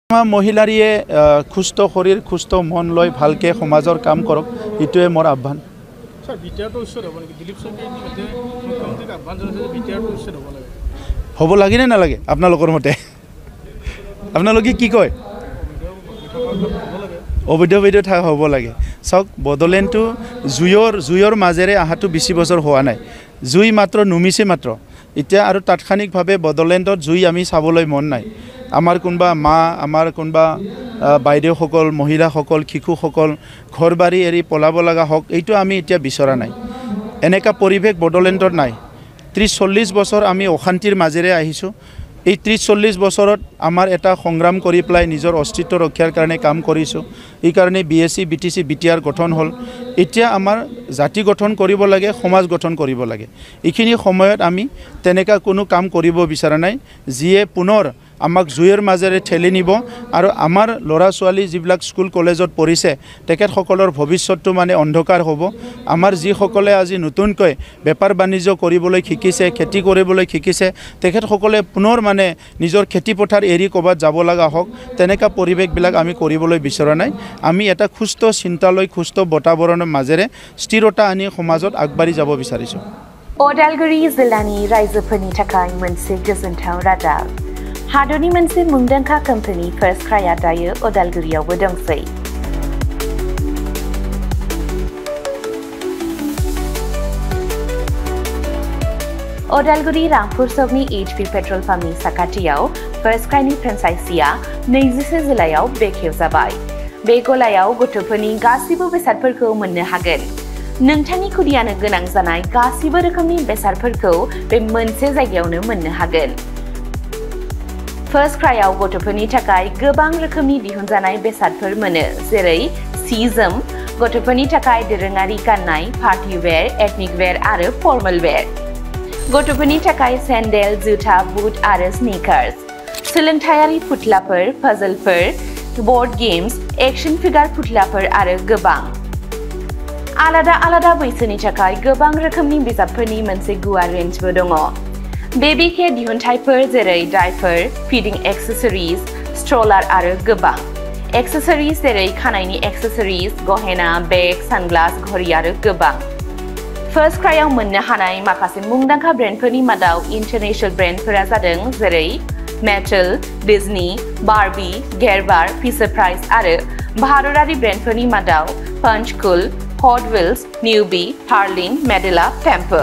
মহিলাৰীয়ে সুস্থ শৰীৰ সুস্থ মন লৈ ভালকে সমাজৰ কাম কৰক ইটোৱে মোৰ আহ্বান হ'ব লাগে নে নালাগে আপোনালোকৰ মতে আপোনালোকে কি কয় অবৈধ হ'ব লাগে চাওক বড়োলেণ্ডটো জুইৰ মাজেৰে আহাটো 20 বছৰ হোৱা নাই জুই মাত্ৰ নুমিছে মাত্ৰ এতিয়া আৰু তাৎক্ষণিকভাৱে বড়োলেণ্ডত জুই আমি চাবলৈ মন নাই আমাৰ কোনবা মা আমাৰ কোনবা বাইদেউসকল মহিলাসকল শিশুসকল ঘৰবাৰী এৰি পলাব লগা হওক এইটো আমি এতিয়া বিচৰা নাই এনেকা পৰিৱেশ বড়োলেণ্ডত নাই 30-40 বছৰ আমি অশান্তিৰ মাজেৰে আহিছো এই 30-40 বছৰত আমাৰ এটা সংগ্ৰাম কৰি প্লাই নিজৰ অস্তিত্ব ৰক্ষাৰ কাৰণে কাম কৰিছো এই কাৰণে বিএসসি বিটিসি বিটিআৰ গঠন হল এতিয়া আমাৰ জাতি গঠন কৰিব লাগে সমাজ গঠন কৰিব লাগে এইখিনি সময়ত আমি তেনেকা কোনো কাম কৰিব বিচৰা নাই যিয়ে পুনৰ আমাক জুইৰ মাজেৰে ঠেলি নিব আৰু আমাৰ লৰা ছোৱালী যিবিলাক স্কুল কলেজত পঢ়িছে তেখেতসকলৰ ভৱিষ্যতটো মানে অন্ধকাৰ হ'ব আমাৰ যিসকলে আজি নতুনকৈ বেপাৰ বাণিজ্য কৰিবলৈ শিকিছে খেতি কৰিবলৈ শিকিছে তেখেতসকলে পুনৰ মানে নিজৰ খেতি পথাৰ এৰি ক'বাত যাব লগা হওক তেনেকা পৰিৱেশবিলাক আমি কৰিবলৈ বিচৰা নাই আমি এটা সুস্থ চিন্তালৈ সুস্থ বাতাবৰণৰ মাজেৰে স্থিৰতা আনি সমাজত আগবাঢ়ি যাব বিচাৰিছো Odalguri जिल्लानि रायजोफोरनि थाखाय मोनसे गोजोनथाव रादाब हादरनि मोनसे मुंदांखा कम्पानि फार्स्ट क्राया दायो अदालगुरियावबो दंसै अदालगुरि रामपुर सकनि HP पेट्रोल पाम्पनि साखाथियाव फार्स्ट क्रायनि फ्रेन्चाइजिया 21 जिल्लायाव बेखेवजाबाय बे गलायाव गथ'फोरनि गासिबो बेसादफोरखौ मोननो हागोन नोंथांनि खुदियानो गोनां जानाय गासिबो रोखोमनि बेसादफोरखौ बे मोनसे जायगायावनो मोननो हागोन फार्स्ट क्रायाव गथ'फोरनि थाखाय गोबां रोखोमनि दिहुनजानाय बेसादफोर मोनो जेरै सि जोम गथ'फोरनि थाखाय दोरोङारि गाननाय पार्टी वेयर एथनिक वेयर आरो फर्मेल वेयर गथ'फोरनि थाखाय सेन्डेल जुथा बुट आरो स्निकार्स सोलोंथायारि फुथलाफोर पाजलफोर बोर्ड गेम्स एक्शन फिगार फुथलाफोर आरो गोबां आलादा बैसोनि थाखाय गोबां रोखोमनि बिजाबफोरनि मोनसे गुवार रेन्जबो दङ बेबी केयर दिहुनथायफोर जेरै डायपर फीडिंग एक्सेसरिज स्ट्रलार आरो गोबां एक्सेसरिज जेरै खानायनि एक्सेसरिज गहेना बेग सानग्लास घड़ी आरो गोबां फार्स्ट क्रायाव मोननो हानाय माखासे मुंदांखा ब्रेन्डफोरनि मादाव इन्टारनेशनेल ब्रेन्डफोरा जादों जेरै Mattel Disney Barbie Gerber Fisher Price आरो भारतारि ब्रेन्डफोरनि मादाव पंचकुल हट व्हील्स न्यूबी हार्लिन मेडेला टेम्पो